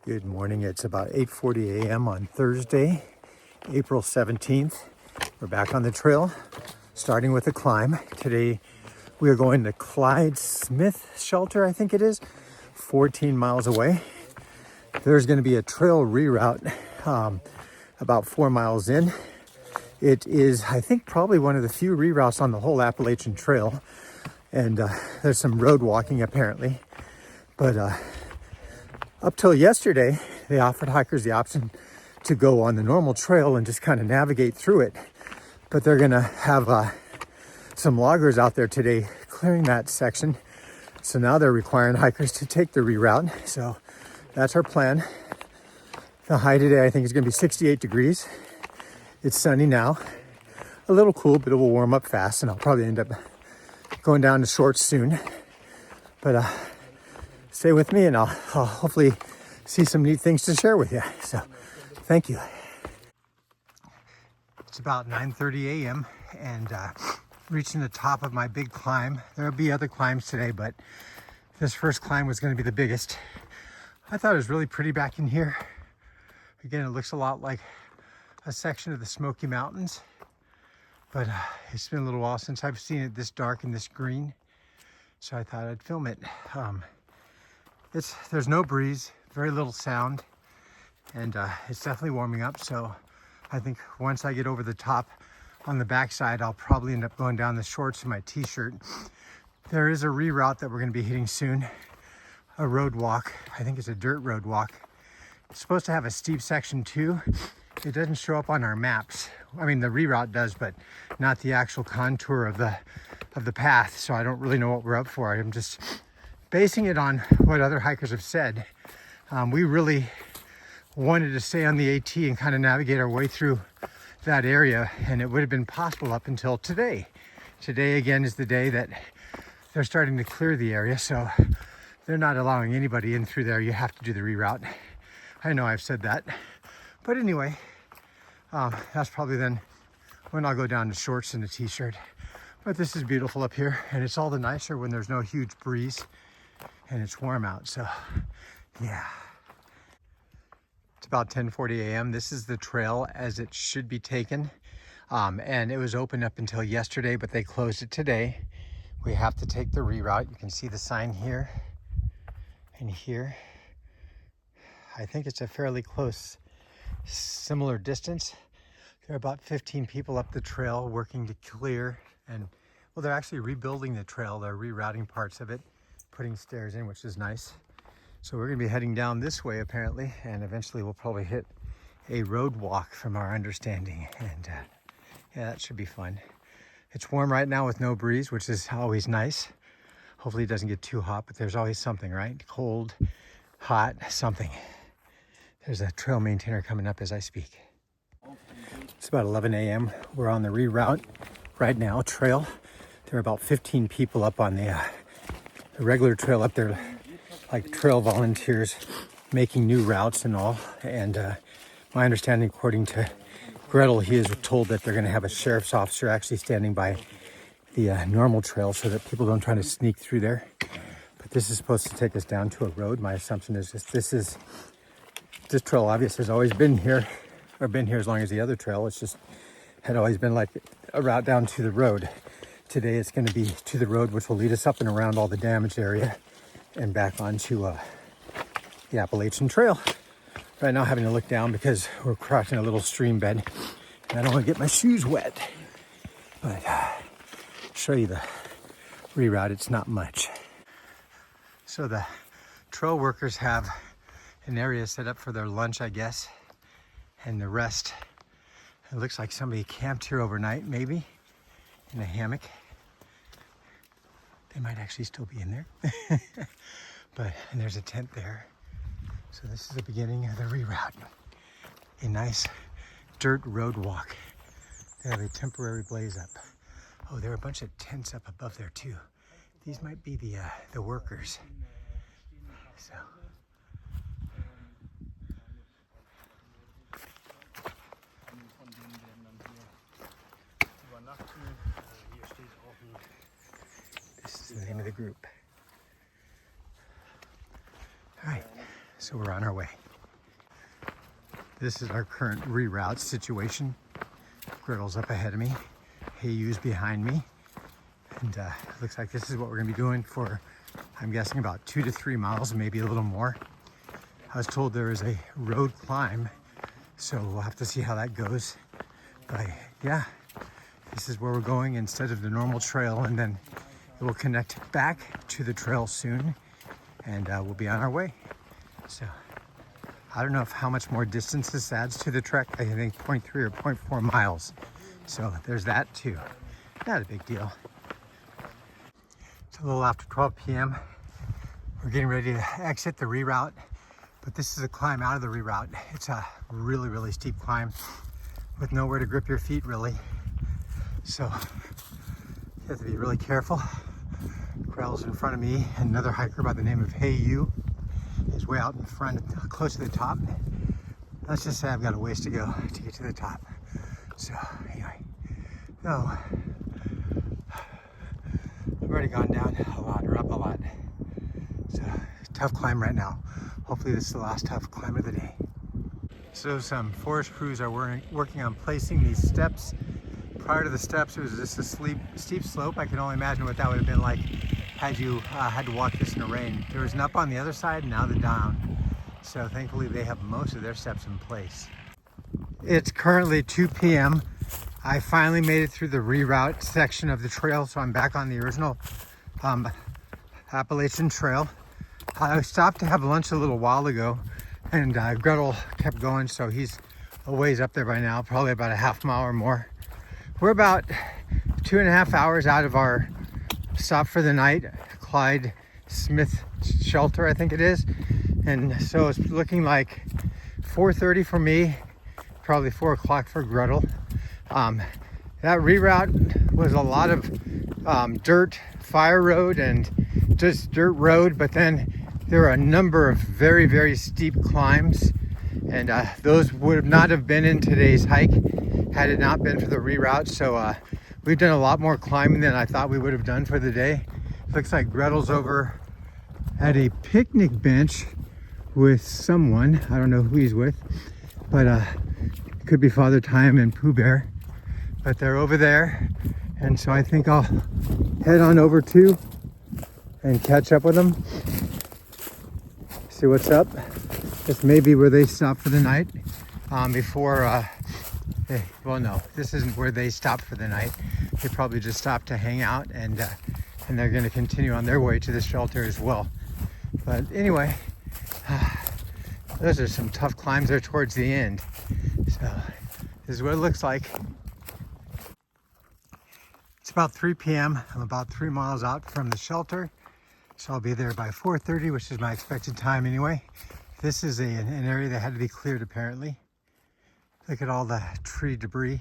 Good morning. It's about 8:40 a.m. on Thursday, April 17th. We're back on the trail, starting with a climb. Today we are going to Clyde Smith Shelter, I think it is, 14 miles away. There's going to be a trail reroute about 4 miles in. It is, I think, probably one of the few reroutes on the whole Appalachian Trail. And there's some road walking apparently. But up till yesterday, they offered hikers the option to go on the normal trail and just kind of navigate through it. But they're gonna have some loggers out there today clearing that section. So now they're requiring hikers to take the reroute. So that's our plan. The high today, I think, is gonna be 68 degrees. It's sunny now, a little cool, but it will warm up fast, and I'll probably end up going down to shorts soon. But stay with me and I'll hopefully see some neat things to share with you. So thank you. It's about 9:30 a.m. and reaching the top of my big climb. There'll be other climbs today, but this first climb was going to be the biggest. I thought it was really pretty back in here. Again, it looks a lot like a section of the Smoky Mountains, but it's been a little while since I've seen it this dark and this green, so I thought I'd film it. There's no breeze, very little sound, and it's definitely warming up. So I think once I get over the top on the backside, I'll probably end up going down the shorts in my t-shirt. There is a reroute that we're going to be hitting soon, a road walk. I think it's a dirt road walk. It's supposed to have a steep section too. It doesn't show up on our maps. I mean, the reroute does, but not the actual contour of the path. So I don't really know what we're up for. I'm just basing it on what other hikers have said. We really wanted to stay on the AT and kind of navigate our way through that area, and it would have been possible up until today. Today again is the day that they're starting to clear the area, so they're not allowing anybody in through there. You have to do the reroute. I know I've said that, but anyway, that's probably then when I'll go down to shorts and a t-shirt. But this is beautiful up here, and it's all the nicer when there's no huge breeze and it's warm out. So yeah, it's about 10:40 a.m. This is the trail as it should be taken, and it was open up until yesterday, but they closed it today. We have to take the reroute. You can see the sign here and here. I think it's a fairly close, similar distance. There are about 15 people up the trail working to clear, and well, they're actually rebuilding the trail. They're rerouting parts of it, putting stairs in, which is nice. So we're gonna be heading down this way apparently, and eventually we'll probably hit a road walk from our understanding. And yeah, that should be fun. It's warm right now with no breeze, which is always nice. Hopefully it doesn't get too hot, but there's always something, right? Cold, hot, something. There's a trail maintainer coming up as I speak. It's about 11 a.m. We're on the reroute right now, trail. There are about 15 people up on the regular trail up there, like trail volunteers making new routes and all. And my understanding, according to Gretel, he is told that they're going to have a sheriff's officer actually standing by the normal trail so that people don't try to sneak through there. But this is supposed to take us down to a road. My assumption is this trail obviously has always been here, or been here as long as the other trail. It's just had always been like a route down to the road. Today it's going to be to the road, which will lead us up and around all the damaged area and back onto the Appalachian Trail. Right now having to look down because we're crossing a little stream bed and I don't want to get my shoes wet. But show you the reroute. It's not much. So the trail workers have an area set up for their lunch, I guess, and the rest, it looks like somebody camped here overnight, maybe in a hammock. They might actually still be in there. And there's a tent there. So this is the beginning of the reroute. A nice dirt road walk. They have a temporary blaze up. Oh, there are a bunch of tents up above there too. These might be the workers. So. This is the name of the group. All right, so we're on our way. This is our current reroute situation. Griddle's up ahead of me. Hayu's behind me. And looks like this is what we're gonna be doing for, I'm guessing, about 2 to 3 miles, maybe a little more. I was told there is a road climb, so we'll have to see how that goes. But yeah, this is where we're going instead of the normal trail, and then it will connect back to the trail soon, and we'll be on our way. So I don't know how much more distance this adds to the trek. I think 0.3 or 0.4 miles. So there's that too. Not a big deal. It's a little after 12 p.m. We're getting ready to exit the reroute, but this is a climb out of the reroute. It's a really, really steep climb with nowhere to grip your feet, really. So you have to be really careful. Grell's in front of me. Another hiker by the name of Hayu is way out in front, close to the top. Let's just say I've got a ways to go to get to the top. So anyway, I've already gone down a lot, or up a lot. It's a tough climb right now. Hopefully this is the last tough climb of the day. So some forest crews are working on placing these steps. Prior to the steps, it was just a steep slope. I can only imagine what that would have been like had you had to walk this in the rain. There was an up on the other side, and now the down. So thankfully they have most of their steps in place. It's currently 2 p.m. I finally made it through the reroute section of the trail, so I'm back on the original Appalachian Trail. I stopped to have lunch a little while ago, and Gretel kept going, so he's a ways up there by now, probably about a half mile or more. We're about 2.5 hours out of our stop for the night, Clyde Smith Shelter, I think it is. And so it's looking like 4:30 for me, probably 4 o'clock for Gretel. That reroute was a lot of dirt, fire road, and just dirt road, but then there are a number of very, very steep climbs, and those would not have been in today's hike had it not been for the reroute. So we've done a lot more climbing than I thought we would have done for the day. Looks like Gretel's over at a picnic bench with someone. I don't know who he's with, but it could be Father Time and Pooh Bear, but they're over there. And so I think I'll head on over too and catch up with them, see what's up. This may be where they stop for the night before well, no, this isn't where they stopped for the night. They probably just stopped to hang out, and they're going to continue on their way to the shelter as well. But anyway, those are some tough climbs there towards the end. So this is what it looks like. It's about 3 p.m. I'm about 3 miles out from the shelter, so I'll be there by 4:30, which is my expected time anyway. This is an area that had to be cleared apparently. Look at all the tree debris.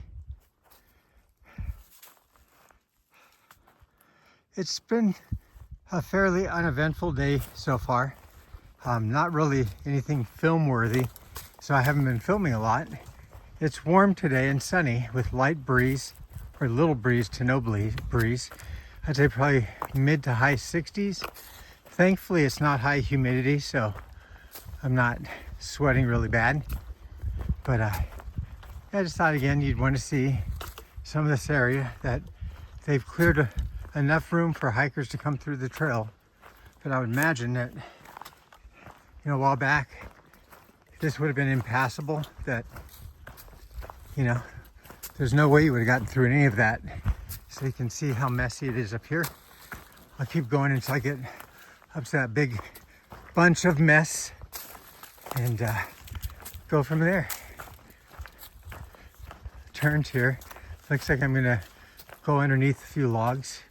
It's been a fairly uneventful day so far. Not really anything film worthy, so I haven't been filming a lot. It's warm today and sunny with light breeze, or little breeze to no breeze. I'd say probably mid to high 60s. Thankfully it's not high humidity, so I'm not sweating really bad. But I just thought again you'd want to see some of this area that they've cleared enough room for hikers to come through the trail. But I would imagine that, you know, a while back this would have been impassable, that, you know, there's no way you would have gotten through any of that. So you can see how messy it is up here. I'll keep going until I get up to that big bunch of mess and go from there. Turns here. Looks like I'm gonna go underneath a few logs.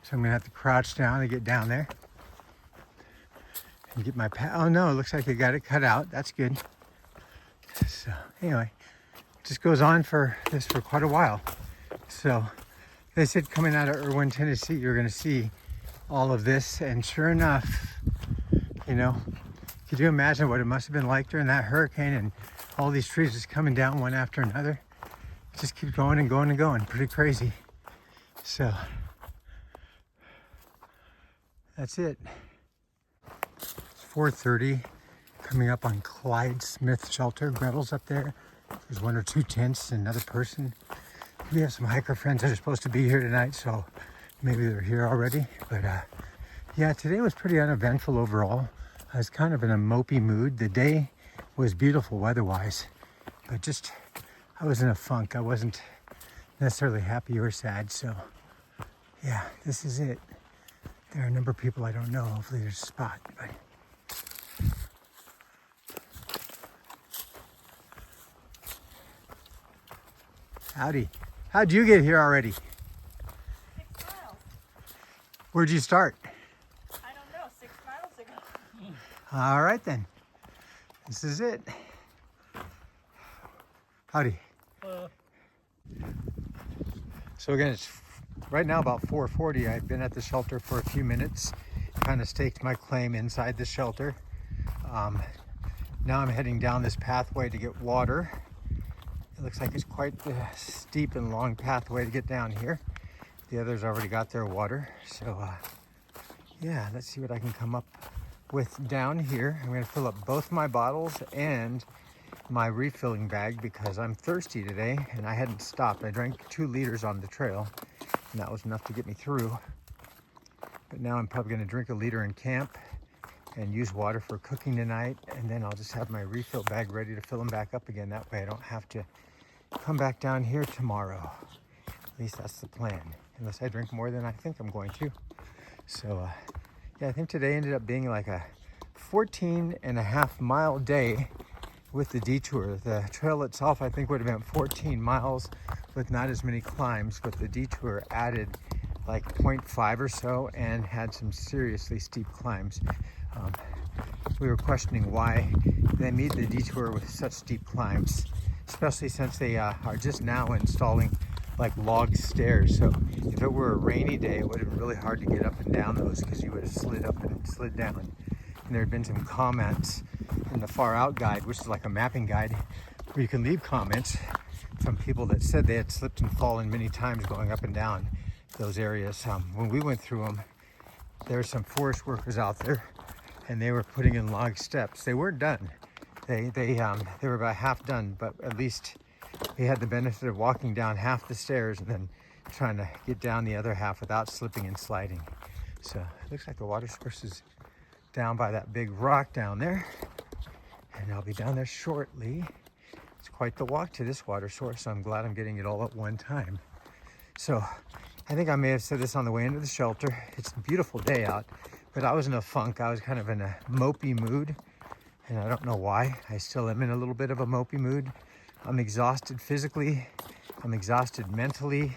So I'm gonna have to crouch down to get down there and get my oh no, it looks like I got it cut out. That's good. So anyway, it just goes on for quite a while. So they said coming out of Irwin, Tennessee, you're gonna see all of this, and sure enough, you know, could you imagine what it must have been like during that hurricane and all these trees just coming down one after another? It just keeps going and going and going. Pretty crazy. So that's it. It's 4:30. Coming up on Clyde Smith Shelter. Gretel's up there. There's 1 or 2 tents, another person. We have some hiker friends that are supposed to be here tonight, so maybe they're here already. But yeah, today was pretty uneventful overall. I was kind of in a mopey mood. The day was beautiful weather-wise, but just I was in a funk. I wasn't necessarily happy or sad, so yeah, this is it. There are a number of people I don't know. Hopefully there's a spot, but howdy. How'd you get here already? 6 miles. Where'd you start? I don't know, 6 miles ago. All right then. This is it. Howdy. So again, it's right now about 4:40. I've been at the shelter for a few minutes, kind of staked my claim inside the shelter. Now I'm heading down this pathway to get water. It looks like it's quite the steep and long pathway to get down here. The others already got their water. So yeah, let's see what I can come up with down here. I'm gonna fill up both my bottles and my refilling bag because I'm thirsty today and I hadn't stopped. I drank 2 liters on the trail and that was enough to get me through. But now I'm probably gonna drink 1 liter in camp and use water for cooking tonight, and then I'll just have my refill bag ready to fill them back up again. That way I don't have to come back down here tomorrow. At least that's the plan, unless I drink more than I think I'm going to. So yeah, I think today ended up being like a 14.5-mile day with the detour. The trail itself I think would have been 14 miles with not as many climbs, but the detour added like 0.5 or so and had some seriously steep climbs. We were questioning why they made the detour with such steep climbs, especially since they are just now installing like log stairs. So if it were a rainy day, it would have been really hard to get up and down those because you would have slid up and slid down. And there had been some comments in the Far Out guide, which is like a mapping guide, where you can leave comments from people that said they had slipped and fallen many times going up and down those areas. When we went through them, there were some forest workers out there and they were putting in log steps. They weren't done. They were about half done, but at least we had the benefit of walking down half the stairs and then trying to get down the other half without slipping and sliding. So it looks like the water source is down by that big rock down there, and I'll be down there shortly. It's quite the walk to this water source, so I'm glad I'm getting it all at one time. So I think I may have said this on the way into the shelter. It's a beautiful day out, but I was in a funk. I was kind of in a mopey mood, and I don't know why. I still am in a little bit of a mopey mood. I'm exhausted physically, I'm exhausted mentally,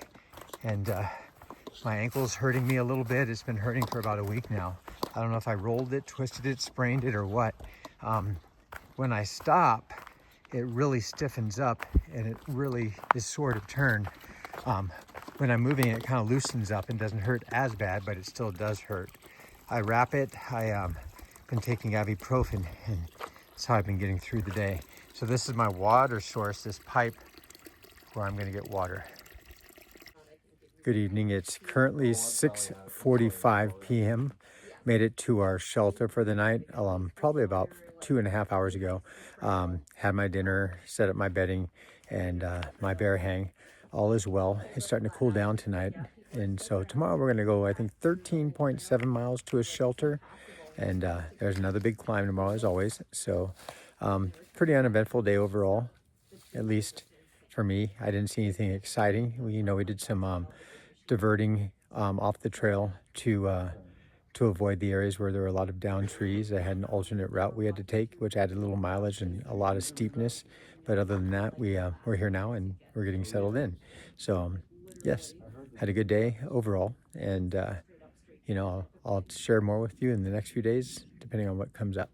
and my ankle's hurting me a little bit. It's been hurting for about a week now. I don't know if I rolled it, twisted it, sprained it, or what. When I stop, it really stiffens up and it really is sort of turned. When I'm moving, it kind of loosens up and doesn't hurt as bad, but it still does hurt. I wrap it. I've been taking ibuprofen, and that's how I've been getting through the day. So this is my water source, this pipe where I'm gonna get water. Good evening. It's currently 6:45 p.m. Made it to our shelter for the night, probably about 2.5 hours ago. Had my dinner, set up my bedding, and my bear hang. All is well. It's starting to cool down tonight. And so tomorrow we're going to go, I think, 13.7 miles to a shelter. And there's another big climb tomorrow, as always. So pretty uneventful day overall, at least for me. I didn't see anything exciting. We did some diverting off the trail to avoid the areas where there were a lot of down trees. I had an alternate route we had to take, which added a little mileage and a lot of steepness. But other than that, we're here now and we're getting settled in. So yes, had a good day overall. And, I'll share more with you in the next few days, depending on what comes up.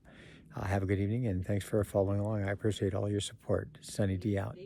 Have a good evening and thanks for following along. I appreciate all your support. Sunny D out.